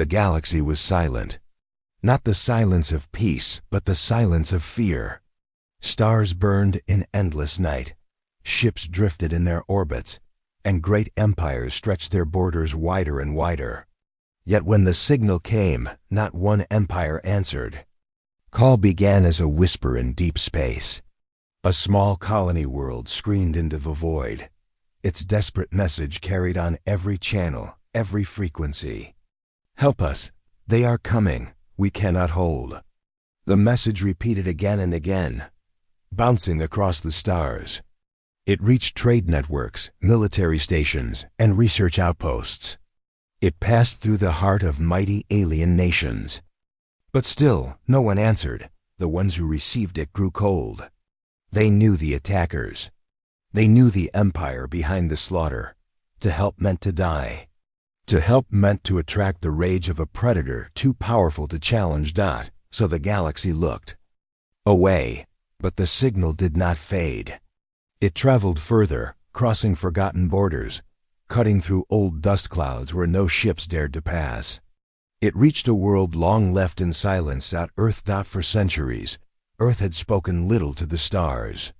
The galaxy was silent. Not the silence of peace, but the silence of fear. Stars burned in endless night. Ships drifted in their orbits, and great empires stretched their borders wider and wider. Yet when the signal came, not one empire answered. Call began as a whisper in deep space. A small colony world screamed into the void. Its desperate message carried on every channel, every frequency. Help us, they are coming, we cannot hold. The message repeated again and again, bouncing across the stars. It reached trade networks, military stations, and research outposts. It passed through the heart of mighty alien nations. But still, no one answered. The ones who received it grew cold. They knew the attackers. They knew the empire behind the slaughter. To help meant to die. To help meant to attract the rage of a predator too powerful to challenge. So the galaxy looked away, but the signal did not fade. It traveled further, crossing forgotten borders, cutting through old dust clouds where no ships dared to pass. It reached a world long left in silence. Earth. For centuries, Earth had spoken little to the stars.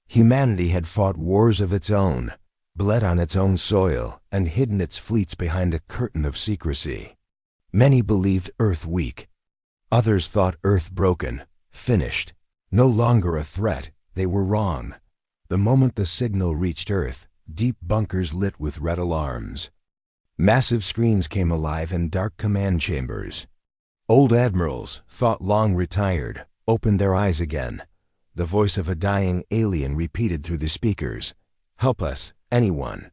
Humanity had fought wars of its own, bled on its own soil, and hidden its fleets behind a curtain of secrecy. Many believed Earth weak. Others thought Earth broken, finished, no longer a threat. They were wrong. The moment the signal reached Earth, deep bunkers lit with red alarms. Massive screens came alive in dark command chambers. Old admirals, thought long retired, opened their eyes again. The voice of a dying alien repeated through the speakers, "Help us, anyone.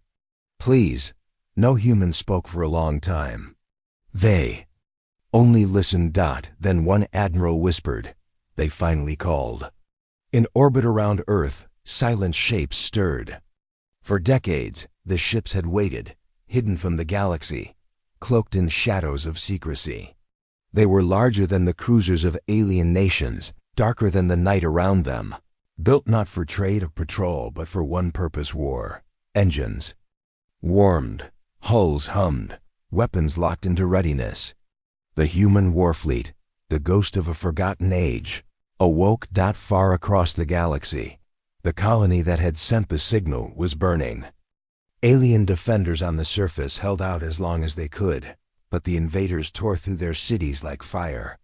Please." No human spoke for a long time. They only listened. Then one admiral whispered. They finally called. In orbit around Earth, silent shapes stirred. For decades, the ships had waited, hidden from the galaxy, cloaked in shadows of secrecy. They were larger than the cruisers of alien nations, darker than the night around them, built not for trade or patrol but for one purpose: war. Engines warmed, hulls hummed, weapons locked into readiness. The human warfleet, the ghost of a forgotten age, awoke. Far across the galaxy, the colony that had sent the signal was burning. Alien defenders on the surface held out as long as they could, but the invaders tore through their cities like fire.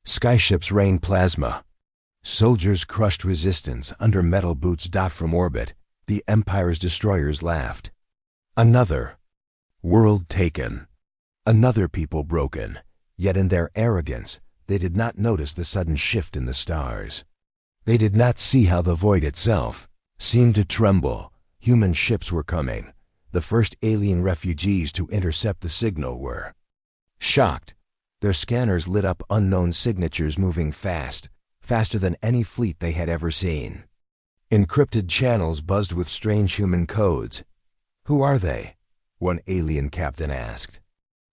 Skyships rained plasma. Soldiers crushed resistance under metal boots. From orbit, the Empire's destroyers laughed. Another world taken. Another people broken. Yet in their arrogance, they did not notice the sudden shift in the stars. They did not see how the void itself seemed to tremble. Human ships were coming. The first alien refugees to intercept the signal were shocked. Their scanners lit up unknown signatures moving fast, faster than any fleet they had ever seen. Encrypted channels buzzed with strange human codes. "Who are they?" one alien captain asked.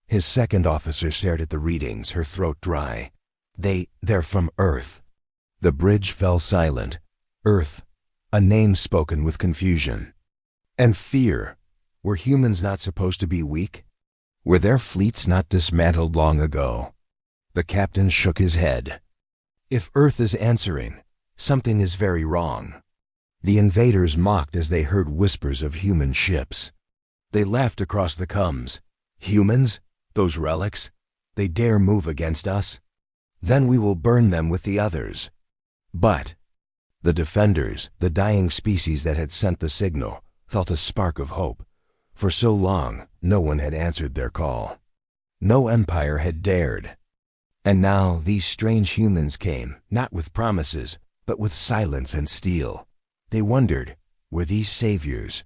His second officer stared at the readings, her throat dry. They're from Earth." The bridge fell silent. Earth, a name spoken with confusion. And fear. Were humans not supposed to be weak? Were their fleets not dismantled long ago? The captain shook his head. If Earth is answering, something is very wrong. The invaders mocked as they heard whispers of human ships. They laughed across the comms. "Humans? Those relics? They dare move against us? Then we will burn them with the others." But the defenders, the dying species that had sent the signal, felt a spark of hope. For so long, no one had answered their call. No empire had dared. And now these strange humans came, not with promises, but with silence and steel. They wondered, were these saviors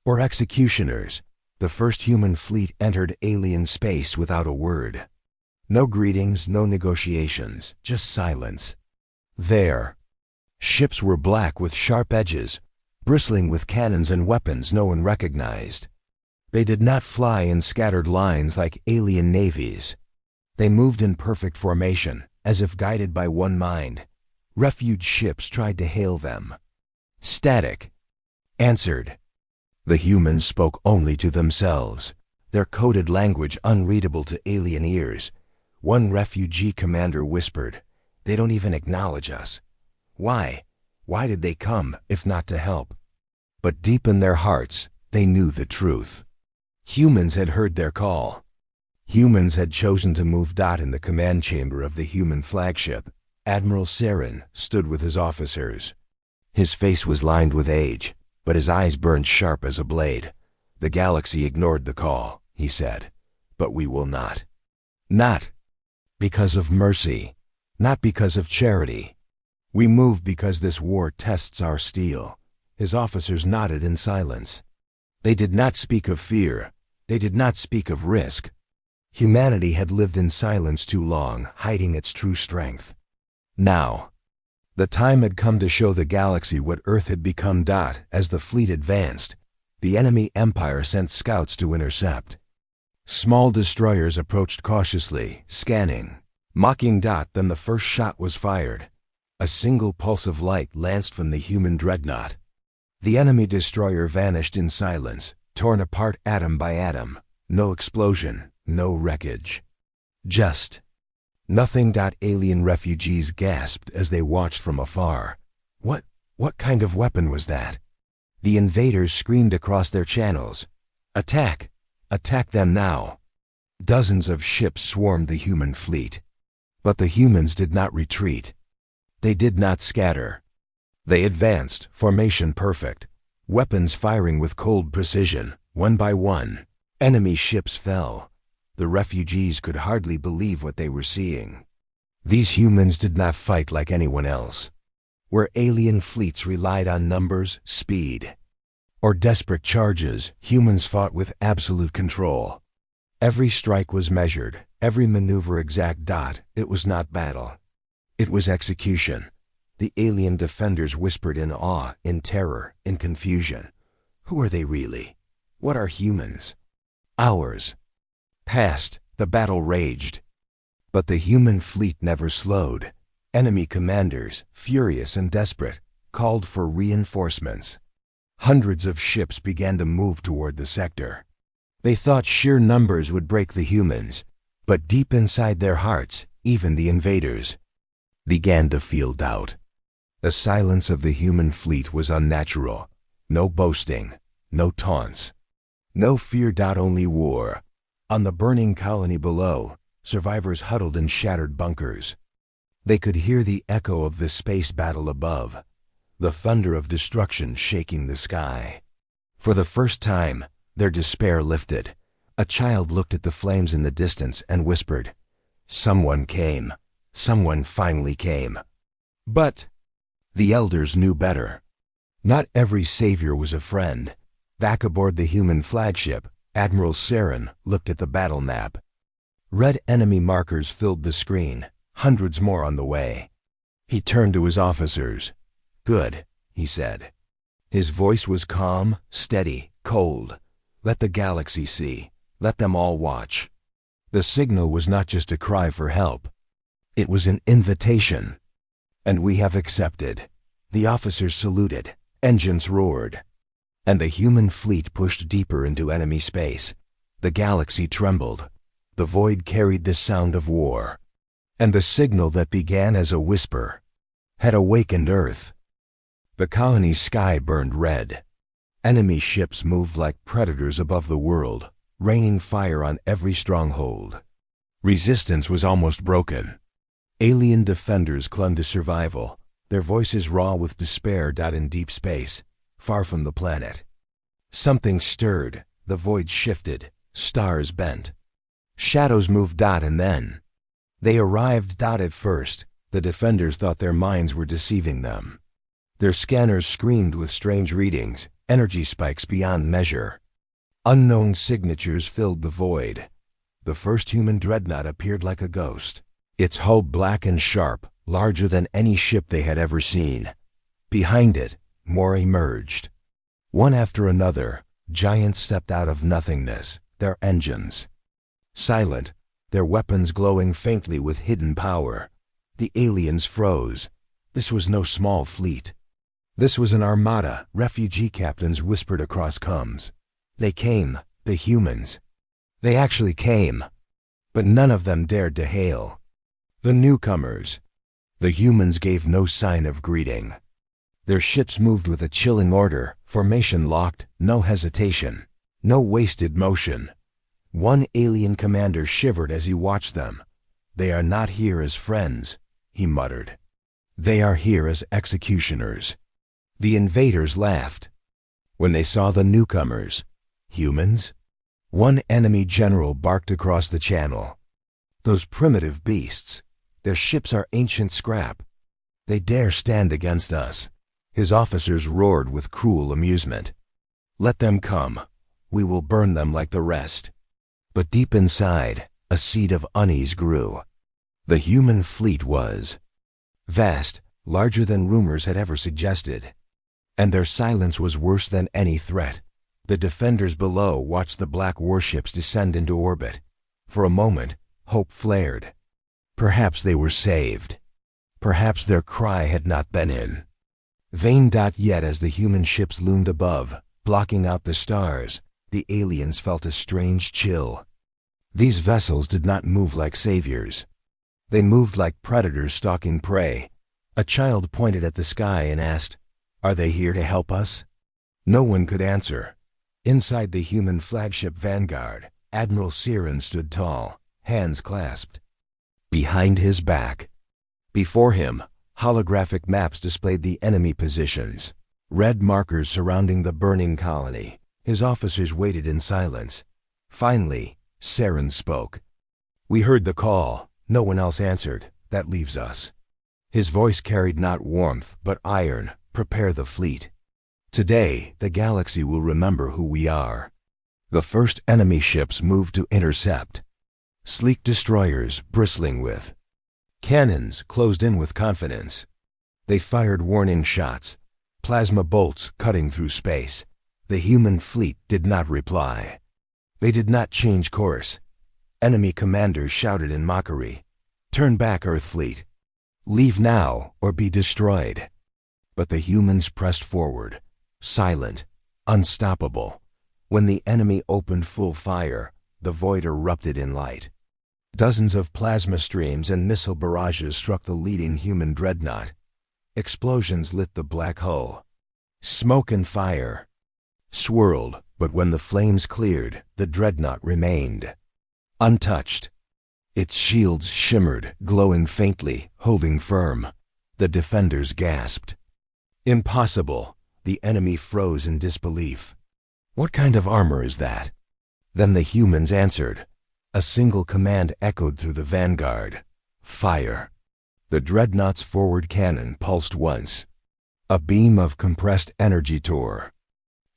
or executioners? The first human fleet entered alien space without a word. No greetings, no negotiations, just silence. Their ships were black with sharp edges, bristling with cannons and weapons no one recognized. They did not fly in scattered lines like alien navies. They moved in perfect formation, as if guided by one mind. Refuge ships tried to hail them. Static answered. The humans spoke only to themselves. their coded language unreadable to alien ears. One refugee commander whispered, "They don't even acknowledge us. Why? Why did they come, if not to help?" But deep in their hearts, they knew the truth. Humans had heard their call. Humans had chosen to move. In the command chamber of the human flagship, Admiral Saren stood with his officers. His face was lined with age, but his eyes burned sharp as a blade. "The galaxy ignored the call," he said, "but we will not. Not because of mercy, not because of charity. We move because this war tests our steel." His officers nodded in silence. They did not speak of fear. They did not speak of risk. Humanity had lived in silence too long, hiding its true strength. Now, the time had come to show the galaxy what Earth had become. As the fleet advanced, the enemy empire sent scouts to intercept. Small destroyers approached cautiously, scanning, mocking. Then the first shot was fired. A single pulse of light lanced from the human dreadnought. The enemy destroyer vanished in silence, torn apart atom by atom. No explosion, no wreckage. Just nothing. Alien refugees gasped as they watched from afar. What kind of weapon was that? The invaders screamed across their channels. "Attack! Attack them now!" Dozens of ships swarmed the human fleet. But the humans did not retreat. They did not scatter. They advanced, formation perfect, weapons firing with cold precision. One by one, enemy ships fell. The refugees could hardly believe what they were seeing. These humans did not fight like anyone else. Where alien fleets relied on numbers, speed, or desperate charges, humans fought with absolute control. Every strike was measured, every maneuver exact. It was not battle. It was execution. The alien defenders whispered in awe, in terror, in confusion. Who are they really? What are humans? Hours passed, the battle raged. But the human fleet never slowed. Enemy commanders, furious and desperate, called for reinforcements. Hundreds of ships began to move toward the sector. They thought sheer numbers would break the humans, but deep inside their hearts, even the invaders began to feel doubt. The silence of the human fleet was unnatural. No boasting, no taunts, no fear. Only war. On the burning colony below, survivors huddled in shattered bunkers. They could hear the echo of the space battle above, the thunder of destruction shaking the sky. For the first time, their despair lifted. A child looked at the flames in the distance and whispered, "Someone came. Someone finally came." But the elders knew better. Not every savior was a friend. Back aboard the human flagship, Admiral Saren looked at the battle map. Red enemy markers filled the screen, hundreds more on the way. He turned to his officers. "Good," he said. His voice was calm, steady, cold. "Let the galaxy see. Let them all watch." The signal was not just a cry for help. It was an invitation. "And we have accepted." The officers saluted. Engines roared. And the human fleet pushed deeper into enemy space. The galaxy trembled. The void carried the sound of war. And the signal that began as a whisper had awakened Earth. The colony's sky burned red. Enemy ships moved like predators above the world, raining fire on every stronghold. Resistance was almost broken. Alien defenders clung to survival, their voices raw with despair. In deep space, far from the planet, something stirred. The void shifted, stars bent. Shadows moved. And then they arrived. At first, the defenders thought their minds were deceiving them. Their scanners screamed with strange readings, energy spikes beyond measure. Unknown signatures filled the void. The first human dreadnought appeared like a ghost, its hull black and sharp, larger than any ship they had ever seen. Behind it, more emerged. One after another, giants stepped out of nothingness, their engines silent, their weapons glowing faintly with hidden power. The aliens froze. This was no small fleet. This was an armada, refugee captains whispered across comms. They came, the humans. They actually came, but none of them dared to hail. The newcomers. The humans gave no sign of greeting. Their ships moved with a chilling order, formation locked, no hesitation, no wasted motion. One alien commander shivered as he watched them. "They are not here as friends," he muttered. "They are here as executioners." The invaders laughed. When they saw the newcomers, humans? One enemy general barked across the channel. "Those primitive beasts, their ships are ancient scrap. They dare stand against us." His officers roared with cruel amusement. "Let them come. We will burn them like the rest." But deep inside, a seed of unease grew. The human fleet was vast, larger than rumors had ever suggested. And their silence was worse than any threat. The defenders below watched the black warships descend into orbit. For a moment, hope flared. Perhaps they were saved. Perhaps their cry had not been in vain. Yet as the human ships loomed above, blocking out the stars, the aliens felt a strange chill. These vessels did not move like saviors. They moved like predators stalking prey. A child pointed at the sky and asked, "Are they here to help us?" No one could answer. Inside the human flagship Vanguard, Admiral Siren stood tall, hands clasped behind his back. Before him, holographic maps displayed the enemy positions, red markers surrounding the burning colony. His officers waited in silence. Finally, Siren spoke. "We heard the call. No one else answered. That leaves us." His voice carried not warmth, but iron. "Prepare the fleet. Today, the galaxy will remember who we are." The first enemy ships moved to intercept. Sleek destroyers bristling with cannons closed in with confidence. They fired warning shots, plasma bolts cutting through space. The human fleet did not reply. They did not change course. Enemy commanders shouted in mockery, "Turn back, Earth fleet. Leave now or be destroyed." But the humans pressed forward, silent, unstoppable. When the enemy opened full fire, the void erupted in light. Dozens of plasma streams and missile barrages struck the leading human dreadnought. Explosions lit the black hull. Smoke and fire swirled, but when the flames cleared, the dreadnought remained untouched. Its shields shimmered, glowing faintly, holding firm. The defenders gasped. "Impossible!" The enemy froze in disbelief. "What kind of armor is that?" Then the humans answered. A single command echoed through the Vanguard. "Fire!" The dreadnought's forward cannon pulsed once. A beam of compressed energy tore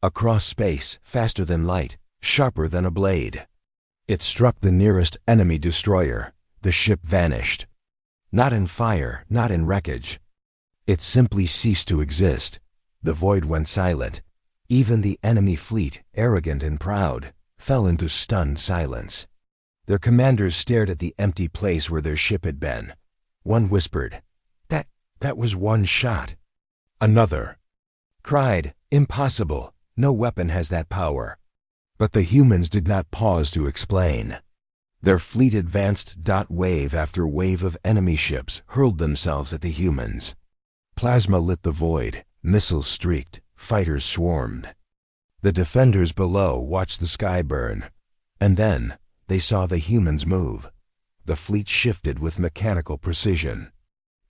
across space, faster than light, sharper than a blade. It struck the nearest enemy destroyer. The ship vanished. Not in fire, not in wreckage. It simply ceased to exist. The void went silent. Even the enemy fleet, arrogant and proud, fell into stunned silence. Their commanders stared at the empty place where their ship had been. One whispered, That was one shot." Another cried, "Impossible. No weapon has that power." But the humans did not pause to explain. Their fleet advanced. Wave after wave of enemy ships hurled themselves at the humans. Plasma lit the void, missiles streaked, fighters swarmed. The defenders below watched the sky burn. And then they saw the humans move. The fleet shifted with mechanical precision.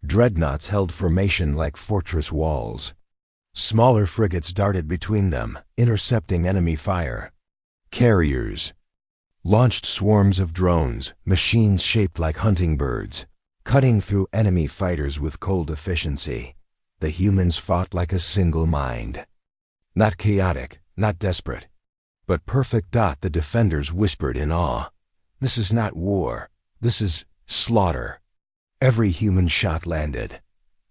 Dreadnoughts held formation like fortress walls. Smaller frigates darted between them, intercepting enemy fire. Carriers launched swarms of drones, machines shaped like hunting birds, cutting through enemy fighters with cold efficiency. The humans fought like a single mind. Not chaotic, not desperate, but perfect. The defenders whispered in awe. "This is not war. This is slaughter." Every human shot landed.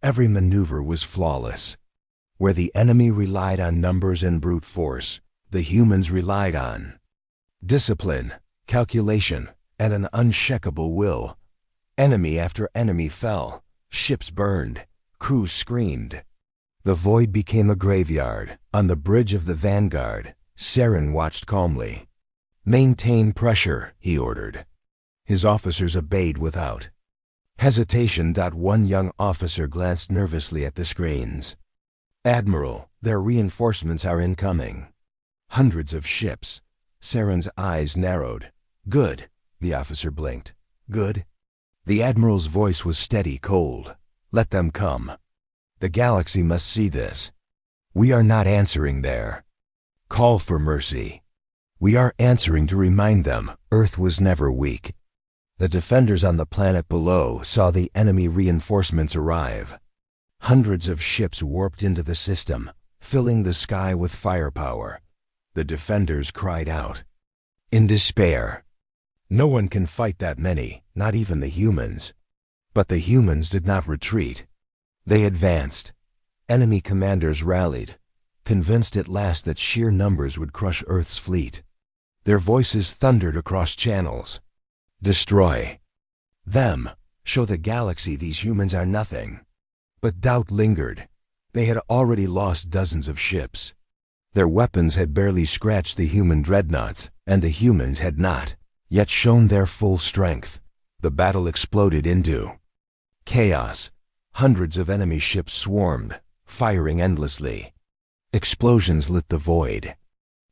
Every maneuver was flawless. Where the enemy relied on numbers and brute force, the humans relied on discipline, calculation, and an unshakable will. Enemy after enemy fell. Ships burned. Crews screamed. The void became a graveyard. On the bridge of the Vanguard, Siren watched calmly. "Maintain pressure," he ordered. His officers obeyed without hesitation. One young officer glanced nervously at the screens. "Admiral, their reinforcements are incoming." Hundreds of ships. Saren's eyes narrowed. "Good." The officer blinked. "Good?" The Admiral's voice was steady, cold. "Let them come. The galaxy must see this. We are not answering their call for mercy. We are answering to remind them Earth was never weak." The defenders on the planet below saw the enemy reinforcements arrive. Hundreds of ships warped into the system, filling the sky with firepower. The defenders cried out in despair. No one can fight that many, not even the humans. But the humans did not retreat. They advanced. Enemy commanders rallied, convinced at last that sheer numbers would crush Earth's fleet. Their voices thundered across channels. "Destroy them. Show the galaxy these humans are nothing." But doubt lingered. They had already lost dozens of ships. Their weapons had barely scratched the human dreadnoughts, and the humans had not yet shown their full strength. The battle exploded into chaos. Hundreds of enemy ships swarmed, firing endlessly. Explosions lit the void.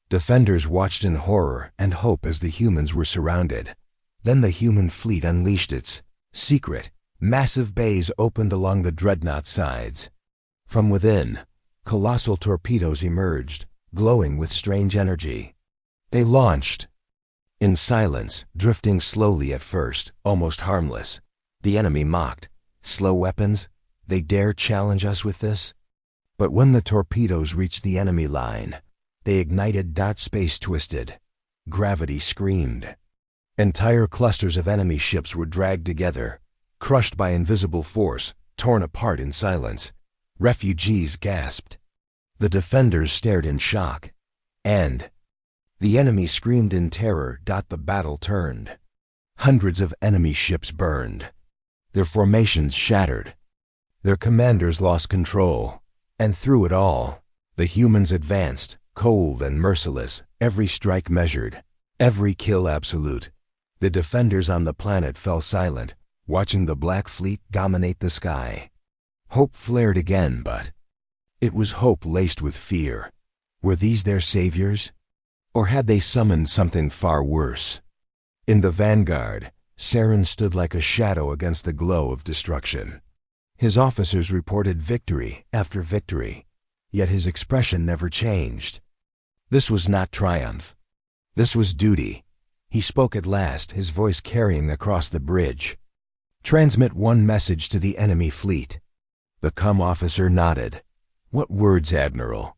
Defenders watched in horror and hope as the humans were surrounded. Then the human fleet unleashed its secret. Massive bays opened along the dreadnought sides. From within, colossal torpedoes emerged, glowing with strange energy. They launched in silence, drifting slowly at first, almost harmless. The enemy mocked. "Slow weapons? They dare challenge us with this?" But when the torpedoes reached the enemy line, they ignited. Space twisted. Gravity screamed. Entire clusters of enemy ships were dragged together, crushed by invisible force, torn apart in silence. Refugees gasped. The defenders stared in shock. And the enemy screamed in terror. The battle turned. Hundreds of enemy ships burned. Their formations shattered. Their commanders lost control. And through it all, the humans advanced, cold and merciless, every strike measured, every kill absolute. The defenders on the planet fell silent, watching the Black Fleet dominate the sky. Hope flared again, but it was hope laced with fear. Were these their saviors? Or had they summoned something far worse? In the vanguard, Saren stood like a shadow against the glow of destruction. His officers reported victory after victory, yet his expression never changed. This was not triumph. This was duty. He spoke at last, his voice carrying across the bridge. "Transmit one message to the enemy fleet." The officer nodded. "What words, Admiral?"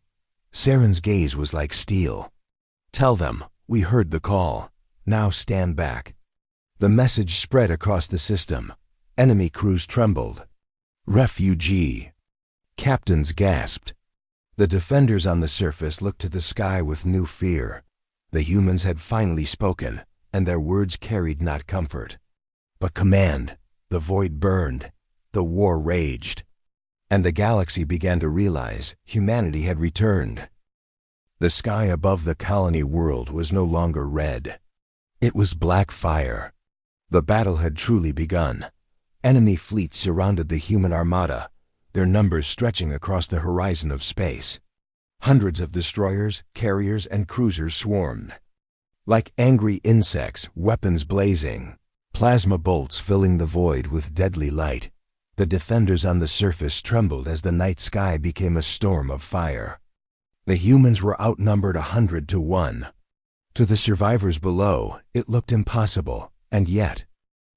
Saren's gaze was like steel. "Tell them, we heard the call. Now stand back." The message spread across the system. Enemy crews trembled. "Refugee." Captains gasped. The defenders on the surface looked to the sky with new fear. The humans had finally spoken, and their words carried not comfort, but command. The void burned. The war raged. And the galaxy began to realize humanity had returned. The sky above the colony world was no longer red. It was black fire. The battle had truly begun. Enemy fleets surrounded the human armada, their numbers stretching across the horizon of space. Hundreds of destroyers, carriers, and cruisers swarmed. Like angry insects, weapons blazing, plasma bolts filling the void with deadly light. The defenders on the surface trembled as the night sky became a storm of fire. The humans were outnumbered 100 to 1. To the survivors below, it looked impossible, and yet,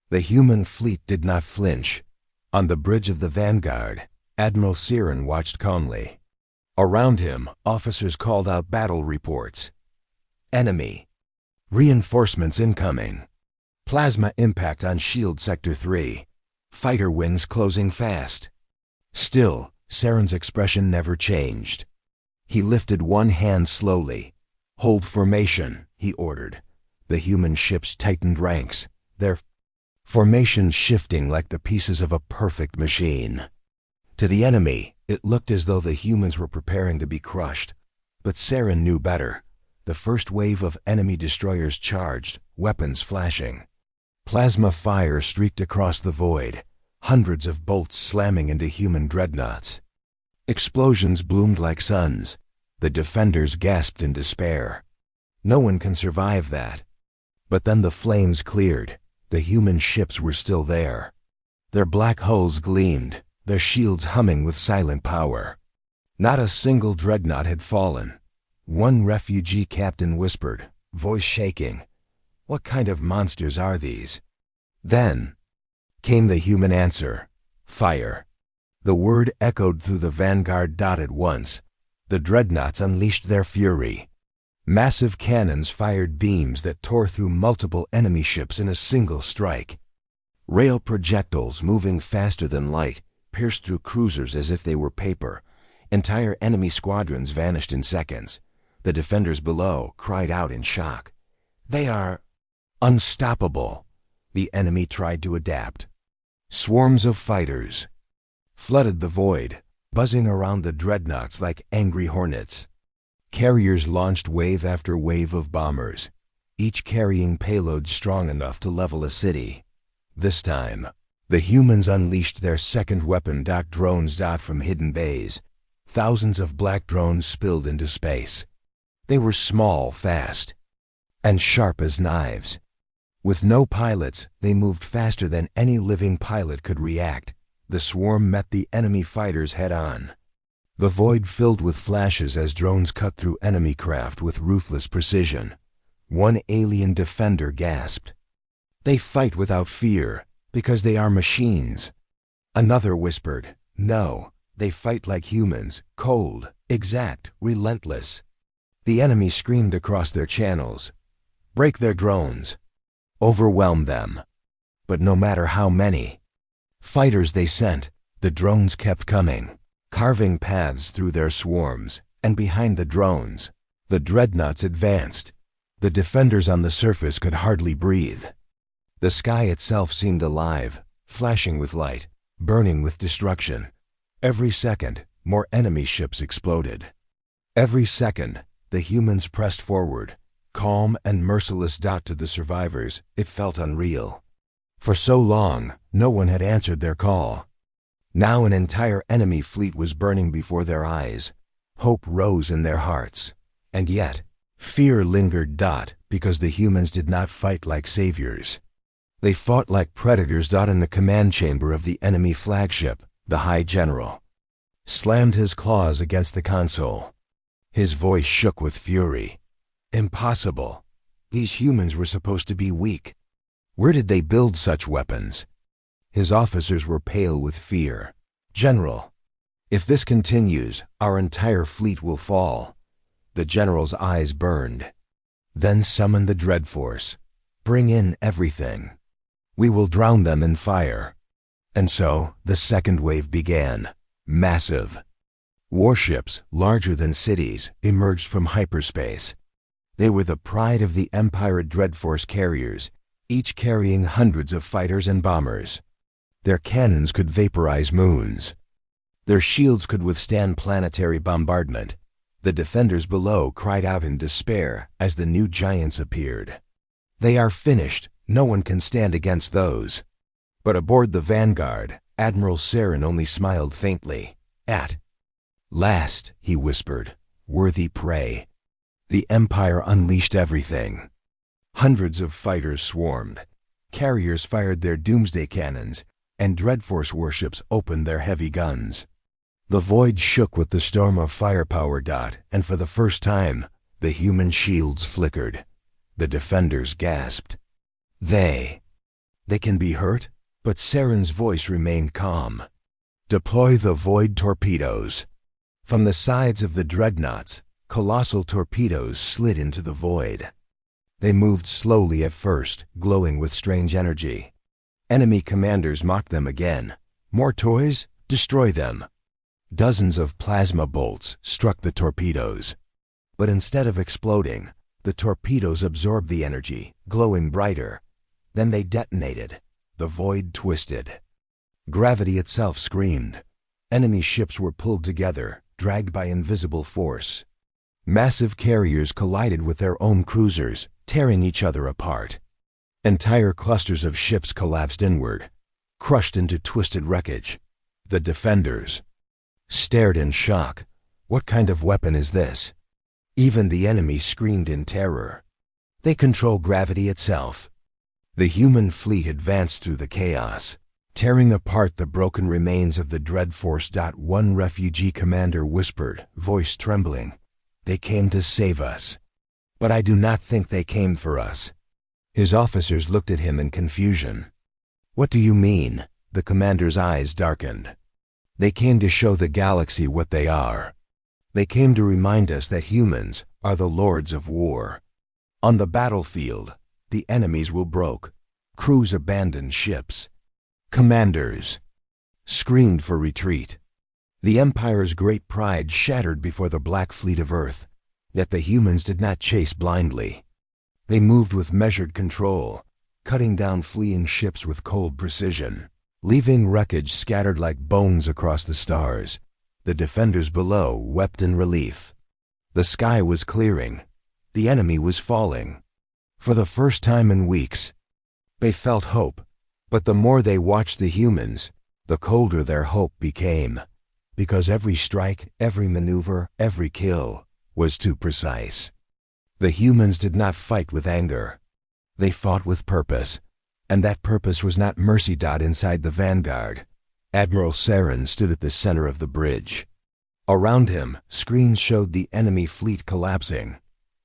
the human fleet did not flinch. On the bridge of the vanguard, Admiral Saren watched calmly. Around him, officers called out battle reports. Enemy. Reinforcements incoming. Plasma impact on Shield Sector 3. Fighter wings closing fast. Still, Saren's expression never changed. He lifted one hand slowly. "Hold formation," he ordered. The human ships tightened ranks, their formations shifting like the pieces of a perfect machine. To the enemy, it looked as though the humans were preparing to be crushed. But Saren knew better. The first wave of enemy destroyers charged, weapons flashing. Plasma fire streaked across the void, hundreds of bolts slamming into human dreadnoughts. Explosions bloomed like suns. The defenders gasped in despair. No one can survive that. But then the flames cleared. The human ships were still there. Their black hulls gleamed, their shields humming with silent power. Not a single dreadnought had fallen. One refugee captain whispered, voice shaking, "What kind of monsters are these?" Then came the human answer, fire. The word echoed through the vanguard at once. The dreadnoughts unleashed their fury. Massive cannons fired beams that tore through multiple enemy ships in a single strike. Rail projectiles, moving faster than light, pierced through cruisers as if they were paper. Entire enemy squadrons vanished in seconds. The defenders below cried out in shock. "They are unstoppable." The enemy tried to adapt. Swarms of fighters flooded the void, buzzing around the dreadnoughts like angry hornets. Carriers launched wave after wave of bombers, each carrying payloads strong enough to level a city. This time, the humans unleashed their second weapon, drones from hidden bays. Thousands of black drones spilled into space. They were small, fast, and sharp as knives. With no pilots, they moved faster than any living pilot could react. The swarm met the enemy fighters head-on. The void filled with flashes as drones cut through enemy craft with ruthless precision. One alien defender gasped, "They fight without fear, because they are machines." Another whispered, "No, they fight like humans, cold, exact, relentless." The enemy screamed across their channels, "Break their drones! Overwhelm them!" But no matter how many fighters they sent, the drones kept coming, carving paths through their swarms, and behind the drones, the dreadnoughts advanced. The defenders on the surface could hardly breathe. The sky itself seemed alive, flashing with light, burning with destruction. Every second, more enemy ships exploded. Every second, the humans pressed forward, calm and merciless. To the survivors, it felt unreal. For so long, no one had answered their call. Now an entire enemy fleet was burning before their eyes. Hope rose in their hearts. And yet, fear lingered. Because the humans did not fight like saviors. They fought like predators. In the command chamber of the enemy flagship, the High General slammed his claws against the console. His voice shook with fury. "Impossible. These humans were supposed to be weak. Where did they build such weapons?" His officers were pale with fear. "General, if this continues, our entire fleet will fall." The general's eyes burned. "Then summon the Dread Force. Bring in everything. We will drown them in fire." And so the second wave began, massive. Warships, larger than cities, emerged from hyperspace. They were the pride of the Empire Dread Force carriers, each carrying hundreds of fighters and bombers. Their cannons could vaporize moons. Their shields could withstand planetary bombardment. The defenders below cried out in despair as the new giants appeared. "They are finished. No one can stand against those." But aboard the Vanguard, Admiral Saren only smiled faintly. "At last," he whispered, "worthy prey." The Empire unleashed everything. Hundreds of fighters swarmed. Carriers fired their doomsday cannons, and Dreadforce warships opened their heavy guns. The void shook with the storm of firepower. And for the first time, the human shields flickered. The defenders gasped. They can be hurt?" But Saren's voice remained calm. "Deploy the void torpedoes." From the sides of the dreadnoughts, colossal torpedoes slid into the void. They moved slowly at first, glowing with strange energy. Enemy commanders mocked them again. "More toys? Destroy them." Dozens of plasma bolts struck the torpedoes. But instead of exploding, the torpedoes absorbed the energy, glowing brighter. Then they detonated. The void twisted. Gravity itself screamed. Enemy ships were pulled together, dragged by invisible force. Massive carriers collided with their own cruisers, tearing each other apart. Entire clusters of ships collapsed inward, crushed into twisted wreckage. The defenders stared in shock. What kind of weapon is this? Even the enemy screamed in terror. They control gravity itself. The human fleet advanced through the chaos, tearing apart the broken remains of the dread force. One refugee commander whispered, voice trembling, "They came to save us. But I do not think they came for us." His officers looked at him in confusion. "What do you mean?" The commander's eyes darkened. "They came to show the galaxy what they are. They came to remind us that humans are the lords of war. On the battlefield, the enemies will broke. Crews abandoned ships. Commanders screamed for retreat. The Empire's great pride shattered before the Black Fleet of Earth. Yet the humans did not chase blindly. They moved with measured control, cutting down fleeing ships with cold precision, leaving wreckage scattered like bones across the stars. The defenders below wept in relief. The sky was clearing. The enemy was falling. For the first time in weeks, they felt hope. But the more they watched the humans, the colder their hope became. Because every strike, every maneuver, every kill was too precise. The humans did not fight with anger. They fought with purpose. And that purpose was not mercy. Inside the vanguard, Admiral Saren stood at the center of the bridge. Around him, screens showed the enemy fleet collapsing.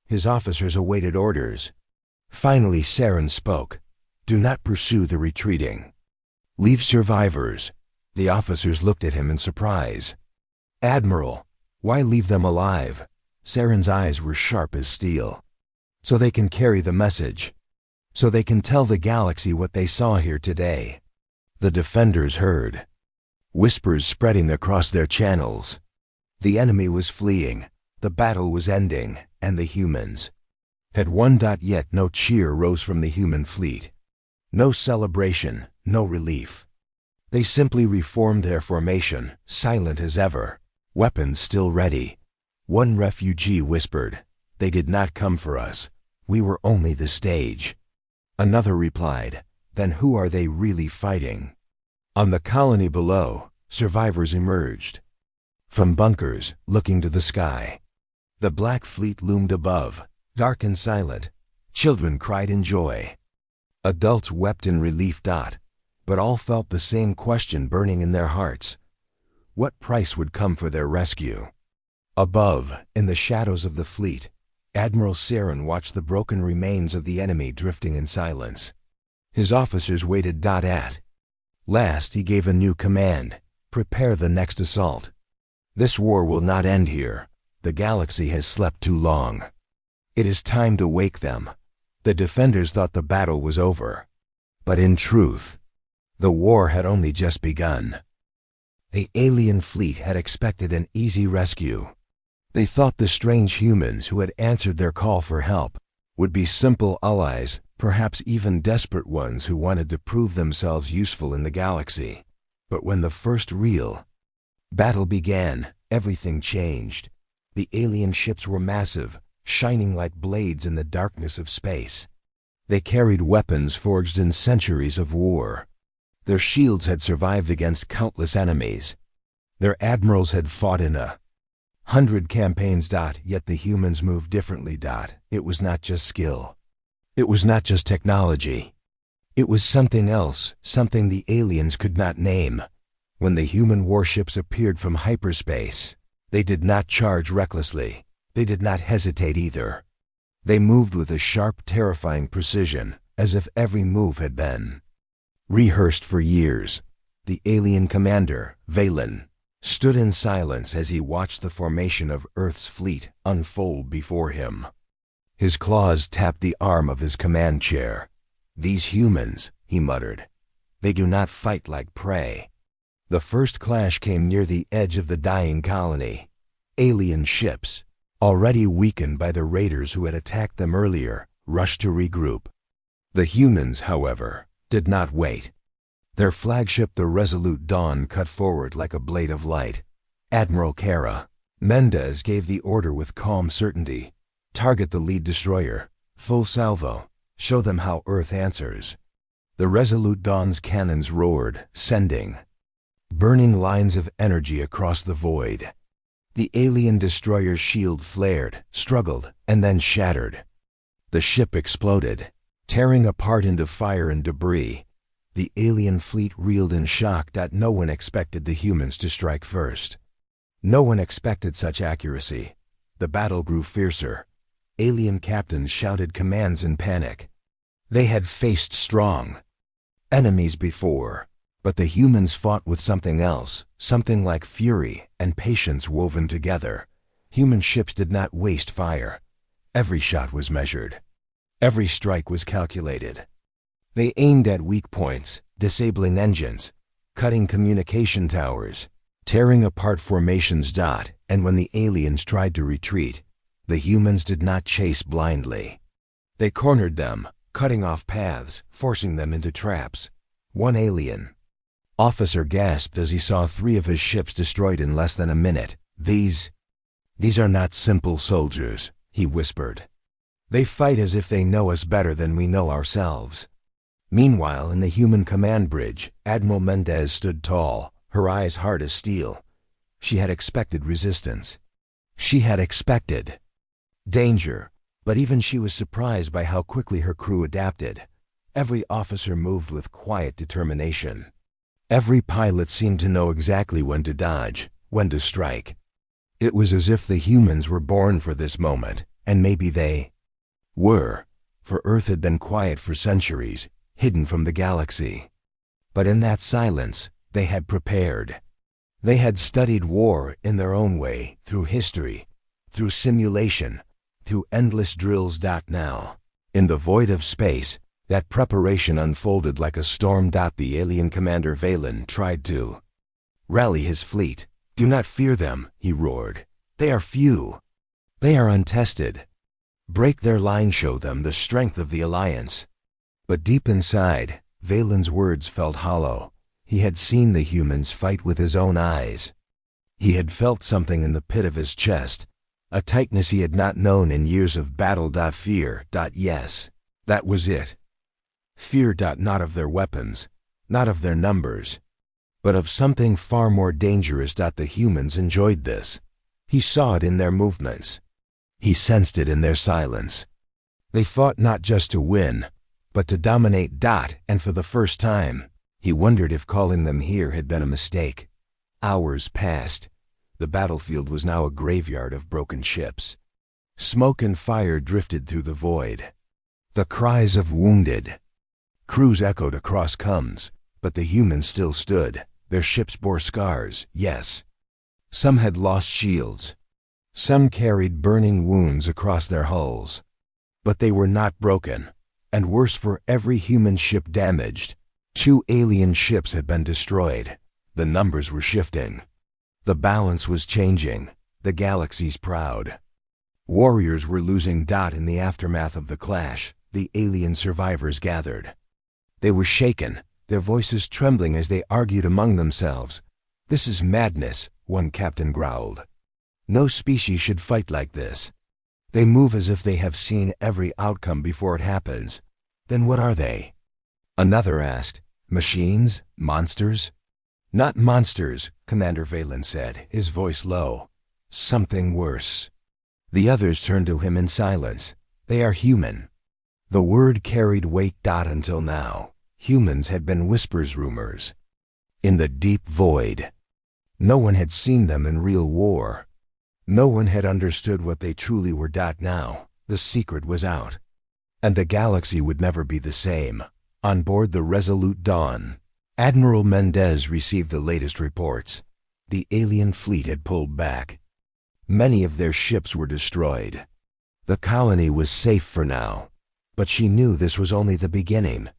His officers awaited orders. Finally, Saren spoke. "Do not pursue the retreating. Leave survivors." The officers looked at him in surprise. "Admiral, why leave them alive?" Saren's eyes were sharp as steel. "So they can carry the message. So they can tell the galaxy what they saw here today." The defenders heard. Whispers spreading across their channels. The enemy was fleeing. The battle was ending, and the humans had won. Yet no cheer rose from the human fleet. No celebration, no relief. They simply reformed their formation, silent as ever, weapons still ready. One refugee whispered, "They did not come for us. We were only the stage." Another replied, "Then who are they really fighting?" On the colony below, survivors emerged. From bunkers, looking to the sky. The Black Fleet loomed above, dark and silent. Children cried in joy. Adults wept in relief. But all felt the same question burning in their hearts. What price would come for their rescue? Above, in the shadows of the fleet, Admiral Saren watched the broken remains of the enemy drifting in silence. His officers waited. At last he gave a new command: prepare the next assault. This war will not end here. The galaxy has slept too long. It is time to wake them. The defenders thought the battle was over. But in truth, the war had only just begun. The alien fleet had expected an easy rescue. They thought the strange humans who had answered their call for help would be simple allies, perhaps even desperate ones who wanted to prove themselves useful in the galaxy. But when the first real battle began, everything changed. The alien ships were massive, shining like blades in the darkness of space. They carried weapons forged in centuries of war. Their shields had survived against countless enemies. Their admirals had fought in 100 campaigns. Yet the humans moved differently. It was not just skill. It was not just technology. It was something else, something the aliens could not name. When the human warships appeared from hyperspace, they did not charge recklessly. They did not hesitate either. They moved with a sharp, terrifying precision, as if every move had been rehearsed for years. The alien commander, Valen, stood in silence as he watched the formation of Earth's fleet unfold before him. His claws tapped the arm of his command chair. "These humans," he muttered, "they do not fight like prey." The first clash came near the edge of the dying colony. Alien ships, already weakened by the raiders who had attacked them earlier, rushed to regroup. The humans, however, did not wait. Their flagship, the Resolute Dawn, cut forward like a blade of light. Admiral Kara, Mendez gave the order with calm certainty. Target the lead destroyer. Full salvo. Show them how Earth answers. The Resolute Dawn's cannons roared, sending burning lines of energy across the void. The alien destroyer's shield flared, struggled, and then shattered. The ship exploded, tearing apart into fire and debris. The alien fleet reeled in shock that no one expected the humans to strike first. No one expected such accuracy. The battle grew fiercer. Alien captains shouted commands in panic. They had faced strong enemies before, but the humans fought with something else, something like fury and patience woven together. Human ships did not waste fire. Every shot was measured. Every strike was calculated. They aimed at weak points, disabling engines, cutting communication towers, tearing apart formations. And when the aliens tried to retreat, the humans did not chase blindly. They cornered them, cutting off paths, forcing them into traps. One alien officer gasped as he saw 3 of his ships destroyed in less than a minute. These are not simple soldiers, he whispered. They fight as if they know us better than we know ourselves. Meanwhile, in the human command bridge, Admiral Mendez stood tall, her eyes hard as steel. She had expected resistance. She had expected danger, but even she was surprised by how quickly her crew adapted. Every officer moved with quiet determination. Every pilot seemed to know exactly when to dodge, when to strike. It was as if the humans were born for this moment, and maybe they were, for Earth had been quiet for centuries, hidden from the galaxy. But in that silence, they had prepared. They had studied war in their own way, through history, through simulation, through endless drills. Now, in the void of space, that preparation unfolded like a storm. The alien commander Valen tried to rally his fleet. Do not fear them, he roared. They are few. They are untested. Break their line, show them the strength of the Alliance. But deep inside, Valen's words felt hollow. He had seen the humans fight with his own eyes. He had felt something in the pit of his chest, a tightness he had not known in years of battle. Fear. Yes, that was it. Fear. Not of their weapons, not of their numbers, but of something far more dangerous. The humans enjoyed this. He saw it in their movements. He sensed it in their silence. They fought not just to win, but to dominate. And for the first time, he wondered if calling them here had been a mistake. Hours passed. The battlefield was now a graveyard of broken ships. Smoke and fire drifted through the void. The cries of wounded crews echoed across coms, but the humans still stood. Their ships bore scars, yes. Some had lost shields. Some carried burning wounds across their hulls. But they were not broken. And worse, for every human ship damaged, 2 alien ships had been destroyed. The numbers were shifting. The balance was changing. The galaxy's proud warriors were losing. In the aftermath of the clash, the alien survivors gathered. They were shaken, their voices trembling as they argued among themselves. This is madness, one captain growled. No species should fight like this. They move as if they have seen every outcome before it happens. Then what are they? Another asked. Machines? Monsters? Not monsters, Commander Valen said, his voice low. Something worse. The others turned to him in silence. They are human. The word carried weight. Until now, humans had been whispers, rumors. In the deep void. No one had seen them in real war. No one had understood what they truly were. Now, the secret was out. And the galaxy would never be the same. On board the Resolute Dawn, Admiral Mendez received the latest reports. The alien fleet had pulled back. Many of their ships were destroyed. The colony was safe for now. But she knew this was only the beginning.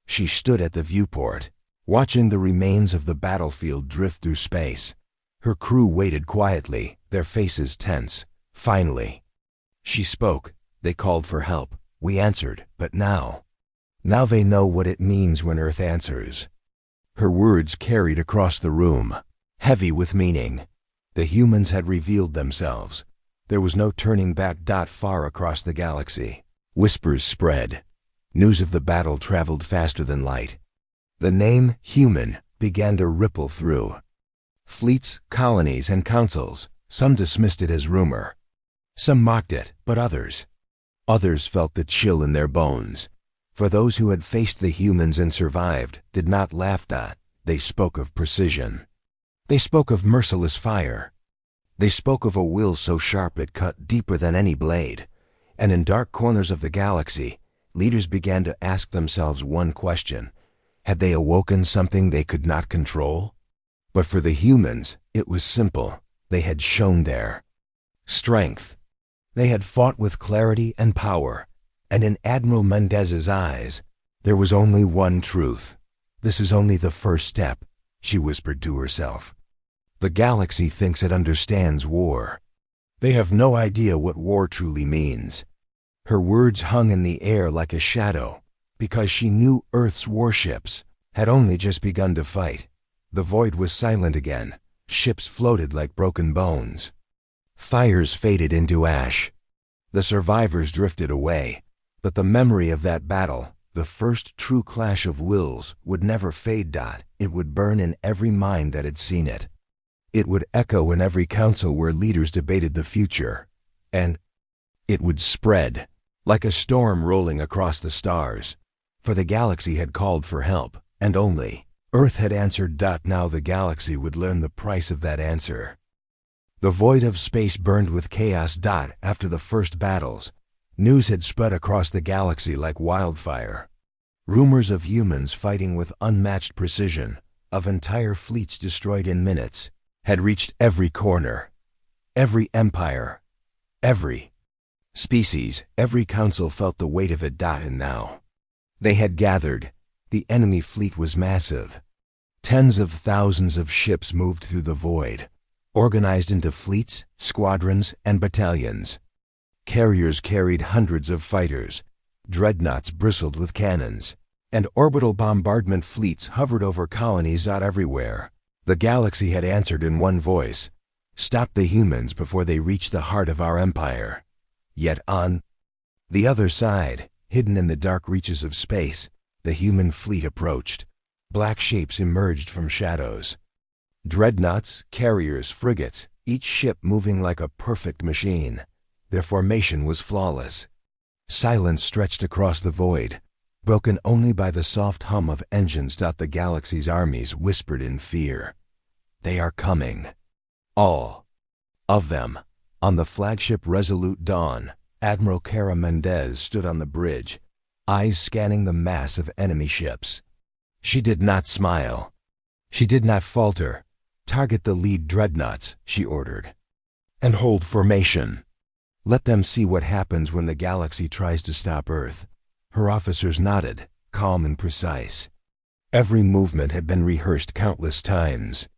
She stood at the viewport, watching the remains of the battlefield drift through space. Her crew waited quietly, their faces tense. Finally, she spoke. They called for help. We answered, but now they know what it means when Earth answers. Her words carried across the room, heavy with meaning. The humans had revealed themselves. There was no turning back. Far across the galaxy, whispers spread. News of the battle traveled faster than light. The name human began to ripple through. Fleets, colonies, and councils, some dismissed it as rumor. Some mocked it, but others felt the chill in their bones. For those who had faced the humans and survived did not laugh at. They spoke of precision. They spoke of merciless fire. They spoke of a will so sharp it cut deeper than any blade. And in dark corners of the galaxy, leaders began to ask themselves one question. Had they awoken something they could not control? But for the humans, it was simple. They had shown their strength. They had fought with clarity and power. And in Admiral Mendez's eyes, there was only one truth. This is only the first step, she whispered to herself. The galaxy thinks it understands war. They have no idea what war truly means. Her words hung in the air like a shadow, because she knew Earth's warships had only just begun to fight. The void was silent again. Ships floated like broken bones. Fires faded into ash. The survivors drifted away. But the memory of that battle, the first true clash of wills, would never fade. It would burn in every mind that had seen it. It would echo in every council where leaders debated the future. And it would spread, like a storm rolling across the stars. For the galaxy had called for help, and only Earth had answered. Now the galaxy would learn the price of that answer. The void of space burned with chaos. After the first battles, news had spread across the galaxy like wildfire. Rumors of humans fighting with unmatched precision, of entire fleets destroyed in minutes, had reached every corner, every empire, every species. Every council felt the weight of it. And now they had gathered. The enemy fleet was massive. Tens of thousands of ships moved through the void, organized into fleets, squadrons, and battalions. Carriers carried hundreds of fighters, dreadnoughts bristled with cannons, and orbital bombardment fleets hovered over colonies everywhere. The galaxy had answered in one voice: stop the humans before they reach the heart of our empire. Yet on the other side, hidden in the dark reaches of space, the human fleet approached. Black shapes emerged from shadows. Dreadnoughts, carriers, frigates, each ship moving like a perfect machine. Their formation was flawless. Silence stretched across the void, broken only by the soft hum of engines. The galaxy's armies whispered in fear. They are coming. All of them. On the flagship Resolute Dawn, Admiral Cara Mendez stood on the bridge, eyes scanning the mass of enemy ships. She did not smile. She did not falter. Target the lead dreadnoughts, she ordered. And hold formation. Let them see what happens when the galaxy tries to stop Earth. Her officers nodded, calm and precise. Every movement had been rehearsed countless times.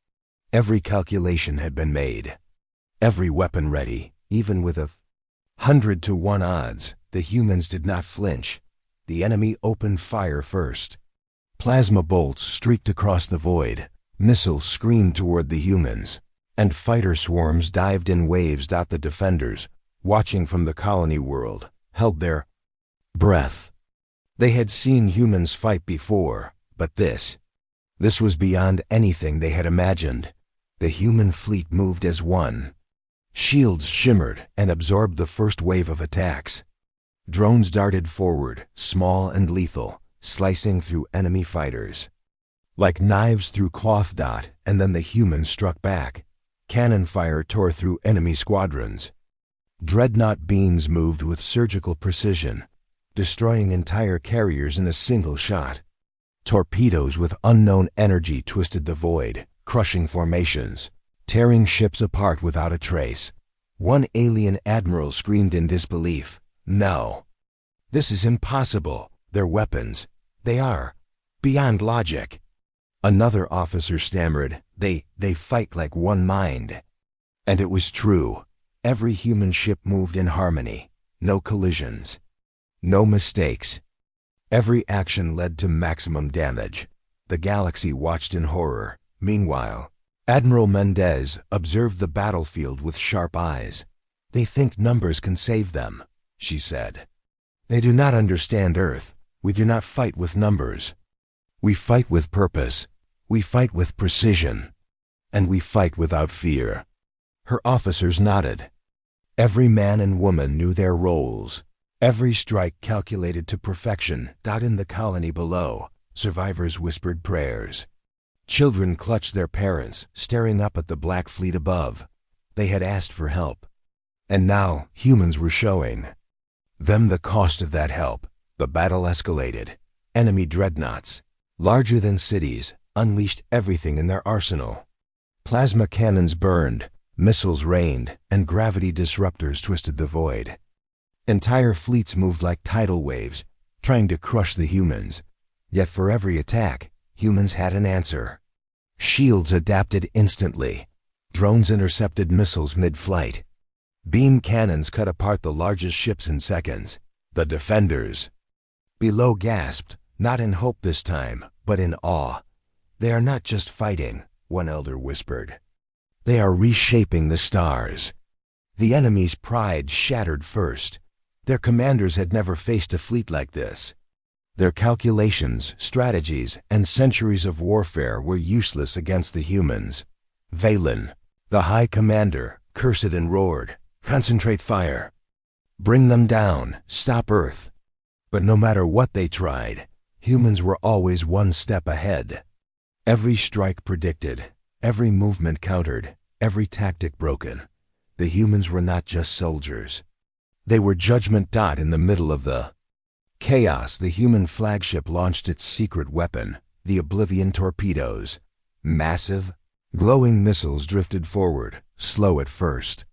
Every calculation had been made. Every weapon ready, even with 100-to-1 odds. The humans did not flinch. The enemy opened fire first. Plasma bolts streaked across the void. Missiles screamed toward the humans, and fighter swarms dived in waves. The defenders, watching from the colony world, held their breath. They had seen humans fight before, but this was beyond anything they had imagined. The human fleet moved as one. Shields shimmered and absorbed the first wave of attacks. Drones darted forward, small and lethal, slicing through enemy fighters. Like knives through cloth. And then the humans struck back. Cannon fire tore through enemy squadrons. Dreadnought beams moved with surgical precision, destroying entire carriers in a single shot. Torpedoes with unknown energy twisted the void, crushing formations, tearing ships apart without a trace. One alien admiral screamed in disbelief. No. This is impossible. Their weapons, they are beyond logic. Another officer stammered, They fight like one mind. And it was true. Every human ship moved in harmony. No collisions. No mistakes. Every action led to maximum damage. The galaxy watched in horror. Meanwhile, Admiral Mendez observed the battlefield with sharp eyes. "They think numbers can save them," she said. "They do not understand Earth. We do not fight with numbers. We fight with purpose. We fight with precision. And we fight without fear." Her officers nodded. Every man and woman knew their roles. Every strike calculated to perfection. In the colony below, survivors whispered prayers. Children clutched their parents, staring up at the black fleet above. They had asked for help. And now humans were showing them the cost of that help. The battle escalated. Enemy dreadnoughts, larger than cities, unleashed everything in their arsenal. Plasma cannons burned, missiles rained, and gravity disruptors twisted the void. Entire fleets moved like tidal waves, trying to crush the humans. Yet for every attack, humans had an answer. Shields adapted instantly. Drones intercepted missiles mid-flight. Beam cannons cut apart the largest ships in seconds. The defenders below gasped, not in hope this time, but in awe. "They are not just fighting," one elder whispered. "They are reshaping the stars." The enemy's pride shattered first. Their commanders had never faced a fleet like this. Their calculations, strategies, and centuries of warfare were useless against the humans. Valen, the High Commander, cursed and roared, "Concentrate fire! Bring them down! Stop Earth!" But no matter what they tried, humans were always one step ahead. Every strike predicted, every movement countered, every tactic broken. The humans were not just soldiers. They were Judgment. In the middle of the chaos, the human flagship launched its secret weapon, the Oblivion torpedoes. Massive, glowing missiles drifted forward, slow at first.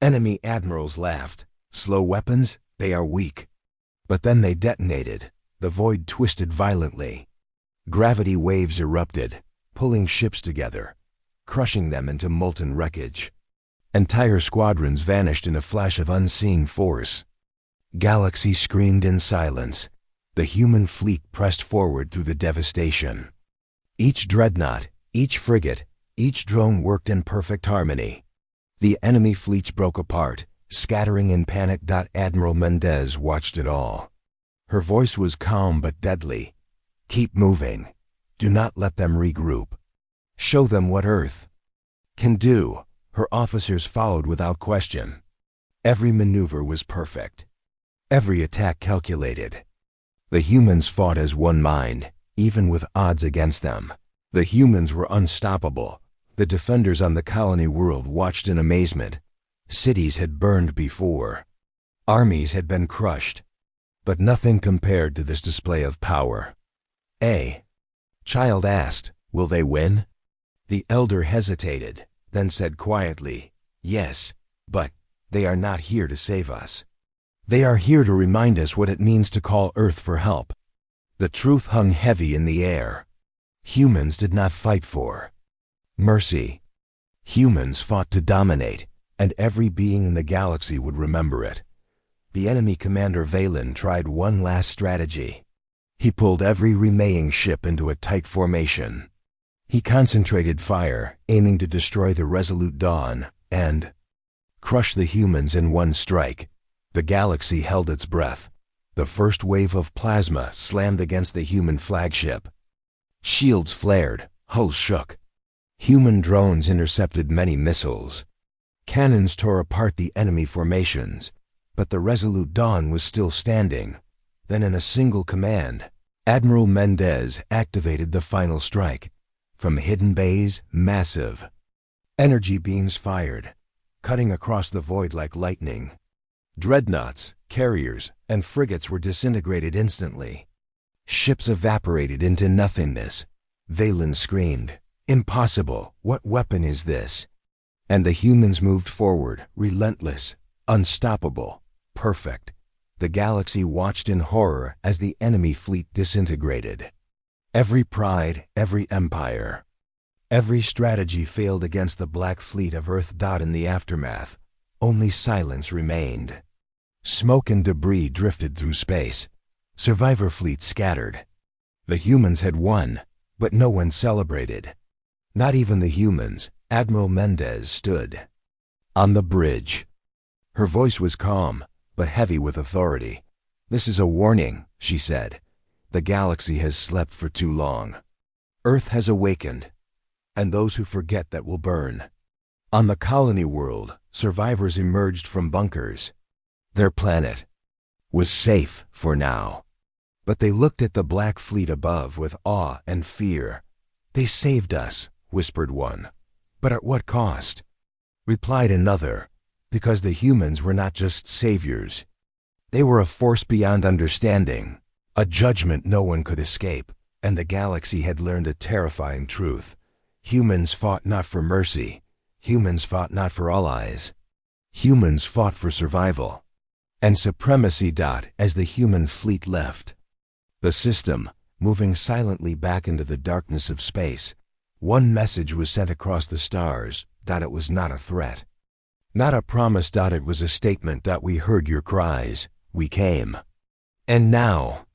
Enemy admirals laughed. "Slow weapons? They are weak." But then they detonated. The void twisted violently. Gravity waves erupted, pulling ships together, crushing them into molten wreckage. Entire squadrons vanished in a flash of unseen force. Galaxy screamed in silence. The human fleet pressed forward through the devastation. Each dreadnought, each frigate, each drone worked in perfect harmony. The enemy fleets broke apart, scattering in panic. Admiral Mendez watched it all. Her voice was calm but deadly. "Keep moving. Do not let them regroup. Show them what Earth can do." Her officers followed without question. Every maneuver was perfect. Every attack calculated. The humans fought as one mind, even with odds against them. The humans were unstoppable. The defenders on the colony world watched in amazement. Cities had burned before. Armies had been crushed. But nothing compared to this display of power. A child asked, "Will they win?" The elder hesitated, then said quietly, "Yes, but they are not here to save us. They are here to remind us what it means to call Earth for help." The truth hung heavy in the air. Humans did not fight for mercy. Humans fought to dominate, and every being in the galaxy would remember it. The enemy commander Valen tried one last strategy. He pulled every remaining ship into a tight formation. He concentrated fire, aiming to destroy the Resolute Dawn and crush the humans in one strike. The galaxy held its breath. The first wave of plasma slammed against the human flagship. Shields flared, hulls shook. Human drones intercepted many missiles. Cannons tore apart the enemy formations, but the Resolute Dawn was still standing. Then in a single command, Admiral Mendez activated the final strike. From hidden bays, massive energy beams fired, cutting across the void like lightning. Dreadnoughts, carriers, and frigates were disintegrated instantly. Ships evaporated into nothingness. Valen screamed, "Impossible! What weapon is this?" And the humans moved forward, relentless, unstoppable, perfect. The galaxy watched in horror as the enemy fleet disintegrated. Every pride, every empire, every strategy failed against the black fleet of Earth. In the aftermath, only silence remained. Smoke and debris drifted through space. Survivor fleets scattered. The humans had won, but no one celebrated. Not even the humans. Admiral Mendez stood on the bridge. Her voice was calm, but heavy with authority. "This is a warning," she said. "The galaxy has slept for too long. Earth has awakened, and those who forget that will burn." On the colony world, survivors emerged from bunkers. Their planet was safe for now. But they looked at the black fleet above with awe and fear. "They saved us," whispered one. "But at what cost?" Replied another. "Because the humans were not just saviors. They were a force beyond understanding, a judgment no one could escape." And the galaxy had learned a terrifying truth. Humans fought not for mercy. Humans fought not for allies. Humans fought for survival and supremacy. As the human fleet left the system, moving silently back into the darkness of space, one message was sent across the stars. It was not a threat, not a promise. It was a statement. "We heard your cries. We came. And now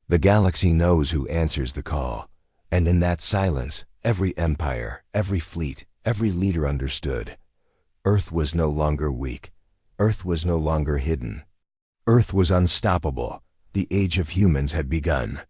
the galaxy knows who answers the call." And in that silence, every empire, every fleet, every leader understood. Earth was no longer weak. Earth was no longer hidden. Earth was unstoppable. The age of humans had begun.